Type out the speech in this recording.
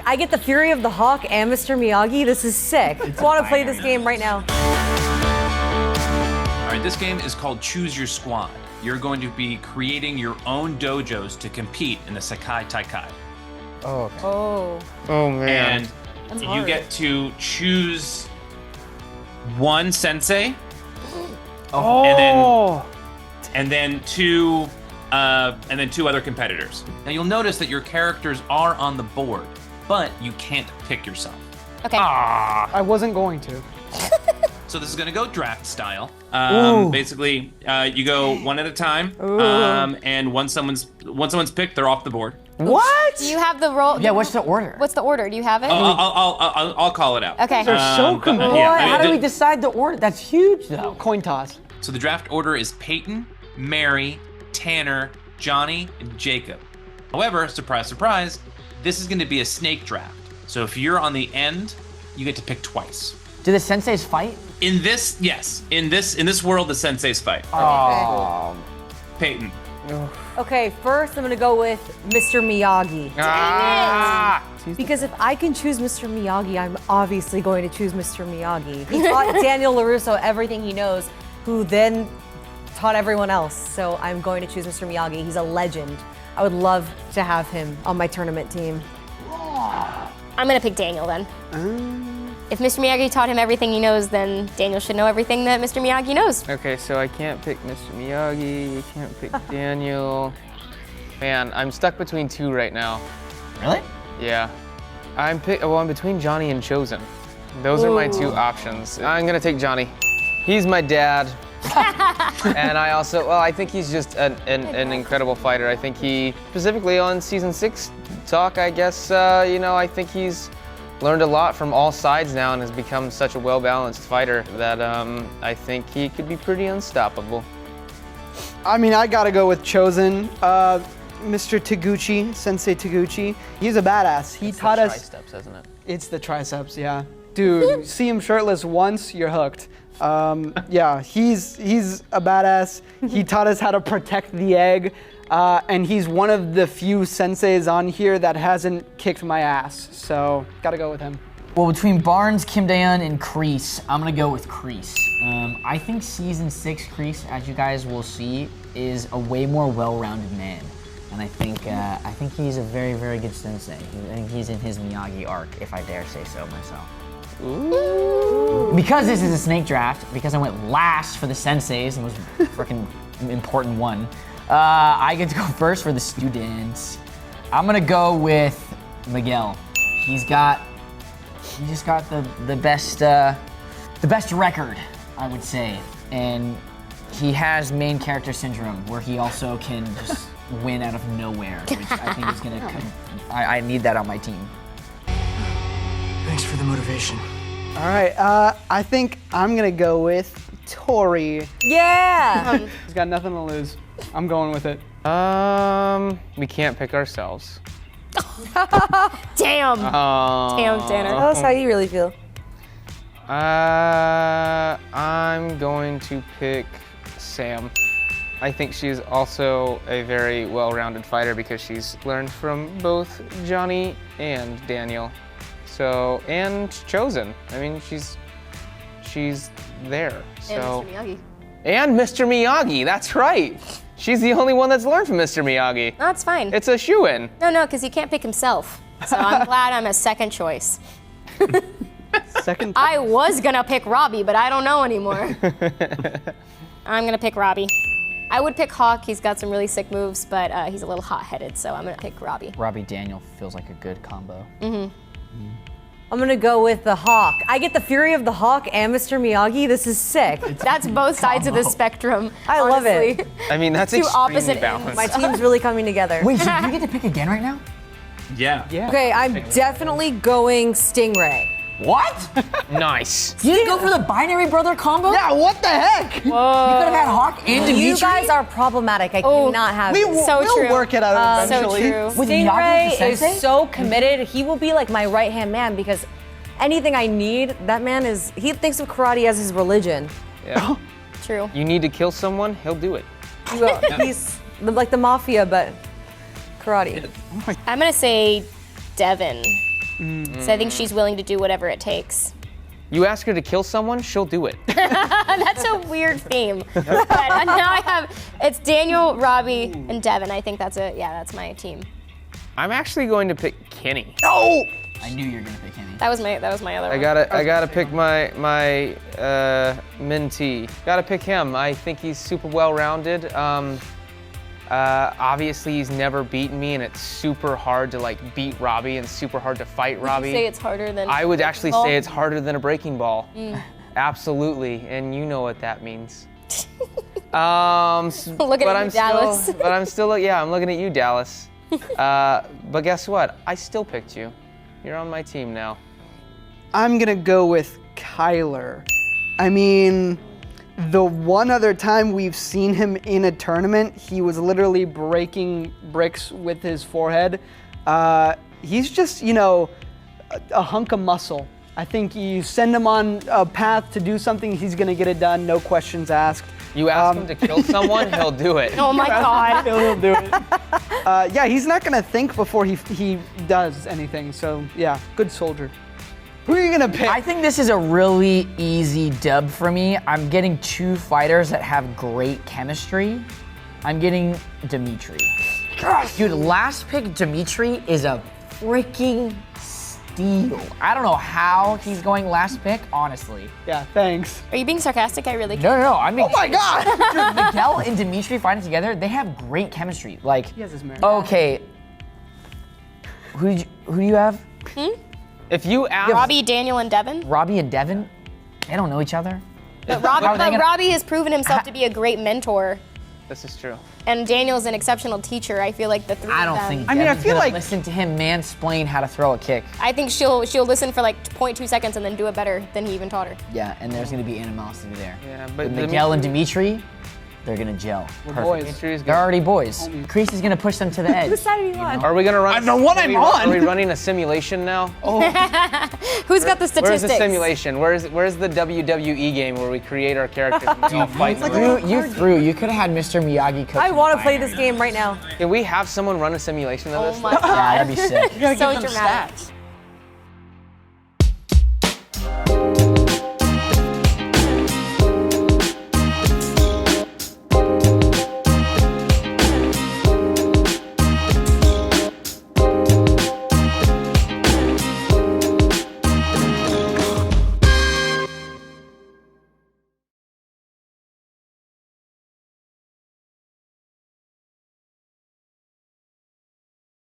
I get the Fury of the Hawk and Mr. Miyagi. This is sick. I want to play this game right now. All right, this game is called Choose Your Squad. You're going to be creating your own dojos to compete in the Sekai Taikai. Oh, okay. Oh man. And you get to choose one sensei. Oh. And then two other competitors. Now you'll notice that your characters are on the board, but you can't pick yourself. Okay. I wasn't going to. So this is gonna go draft style. Basically, you go one at a time, and once someone's picked, they're off the board. What? Do you have the roll? Yeah, what's the order? What's the order? Do you have it? I'll call it out. Okay. They're so cool. How do we decide the order? That's huge, though. Coin toss. So the draft order is Peyton, Mary, Tanner, Johnny, and Jacob. However, surprise, surprise, this is going to be a snake draft. So if you're on the end, you get to pick twice. Do the senseis fight? In this, yes. In this world, the senseis fight. Oh. Peyton. Okay, first I'm gonna go with Mr. Miyagi. Because if I can choose Mr. Miyagi, I'm obviously going to choose Mr. Miyagi. He taught Daniel LaRusso everything he knows, who then taught everyone else. So I'm going to choose Mr. Miyagi. He's a legend. I would love to have him on my tournament team. I'm gonna pick Daniel then. If Mr. Miyagi taught him everything he knows, then Daniel should know everything that Mr. Miyagi knows. Okay, so I can't pick Mr. Miyagi, you can't pick Daniel. Man, I'm stuck between two right now. Really? Yeah. I'm between Johnny and Chosen. Those are my two options. I'm gonna take Johnny. He's my dad. And I think he's just an incredible fighter. I think he, specifically on season 6 talk, I guess, I think he's learned a lot from all sides now and has become such a well-balanced fighter that I think he could be pretty unstoppable. I mean, I gotta go with Chosen. Mr. Taguchi, Sensei Taguchi. He's a badass. He taught us. Triceps, isn't it? It's the triceps, yeah. Dude, see him shirtless once, you're hooked. Yeah, he's a badass. He taught us how to protect the egg. And he's one of the few senseis on here that hasn't kicked my ass. So, gotta go with him. Well, between Barnes, Kim Daeun, and Kreese, I'm gonna go with Kreese. I think season 6 Kreese, as you guys will see, is a way more well-rounded man. And I think he's a very, very good sensei. I think he's in his Miyagi arc, if I dare say so myself. Ooh. Because this is a snake draft, because I went last for the senseis and was freaking important one, I get to go first for the students. I'm gonna go with Miguel. He's just got the best record, I would say, and he has main character syndrome, where he also can just win out of nowhere, which I think is gonna come. I need that on my team. Thanks for the motivation. All right, I think I'm gonna go with Tori. Yeah! He's got nothing to lose. I'm going with it. We can't pick ourselves. Damn. Damn, Tanner. Tell us how you really feel. I'm going to pick Sam. I think she's also a very well-rounded fighter because she's learned from both Johnny and Daniel. So, and Chosen. I mean, she's there. So. And Mr. Miyagi. And Mr. Miyagi, that's right. She's the only one that's learned from Mr. Miyagi. No, it's fine. It's a shoo-in. No, because he can't pick himself. So I'm glad I'm a second choice. Second. I was gonna pick Robbie, but I don't know anymore. I'm gonna pick Robbie. I would pick Hawk. He's got some really sick moves, but he's a little hot-headed, so I'm gonna pick Robbie. Robbie Daniel feels like a good combo. I'm gonna go with the Hawk. I get the Fury of the Hawk and Mr. Miyagi. This is sick. That's both sides of the spectrum. I love honestly. it. I mean, that's Two extremely opposite balanced. My team's really coming together. Wait, so you get to pick again right now? Yeah. Okay, I'm definitely going Stingray. What? Nice. You didn't go for the binary brother combo? Yeah, what the heck? You could have had Hawk and Dimitri? You guys are problematic. I cannot have it. So we'll true. work it out eventually. So true. With Miyagi Stingray as the is sensei? so committed. He will be like my right-hand man because anything I need, that man he thinks of karate as his religion. Yeah. True. You need to kill someone, he'll do it. He's like the mafia, but karate. I'm gonna say Devin. So I think she's willing to do whatever it takes. You ask her to kill someone, she'll do it. That's a weird theme. But now I have, it's Daniel, Robbie, and Devin. I think that's that's my team. I'm actually going to pick Kenny. Oh! I knew you were gonna pick Kenny. That was my other one. I gotta pick my mentee. Gotta pick him. I think he's super well-rounded. Obviously he's never beaten me, and it's super hard to like beat Robbie and super hard to fight Robbie. Would you say it's harder than? I would actually ball? say it's harder than a breaking ball. Absolutely, and you know what that means. Looking at you, Dallas. But I'm still, I'm looking at you, Dallas. But guess what? I still picked you. You're on my team now. I'm gonna go with Kyler. I mean, the one other time we've seen him in a tournament, he was literally breaking bricks with his forehead. He's just, a hunk of muscle. I think you send him on a path to do something, he's gonna get it done, no questions asked. You ask him to kill someone, he'll do it. Oh my God. He'll do it. He's not gonna think before he does anything. So yeah, good soldier. Who are you gonna pick? I think this is a really easy dub for me. I'm getting two fighters that have great chemistry. I'm getting Dimitri. Dude, last pick Dimitri is a freaking steal. I don't know how he's going last pick, honestly. Yeah, thanks. Are you being sarcastic? I really. No. I mean, Oh my God! dude, Miguel and Dimitri fighting together, they have great chemistry. Like, He has his merit. okay, who do you have? If you ask Robbie, Daniel, and Devin. Robbie and Devin? They don't know each other. But How are they gonna- Robbie has proven himself to be a great mentor, this is true. and Daniel's an exceptional teacher. I feel like the three I of don't them. think. I mean, I Devin's feel gonna like- listen to him mansplain how to throw a kick. I think she'll listen for like 0.2 seconds and then do it better than he even taught her. Yeah, and there's gonna be animosity there. Yeah, But but Miguel and Dimitri, they're gonna gel. Perfect. boys. Dimitri's They're good. already boys. Kreese is gonna push them to the edge. Whose side are you on? Are we gonna run? The one I'm on. Are we running a simulation now? Who's got the Where's statistics? the simulation? Where's the WWE game where we create our characters and we all fight? You could have had Mr. Miyagi coach. I want to play this game right now. Can we have someone run a simulation of Oh this? my Yeah, God. that'd be sick. So dramatic.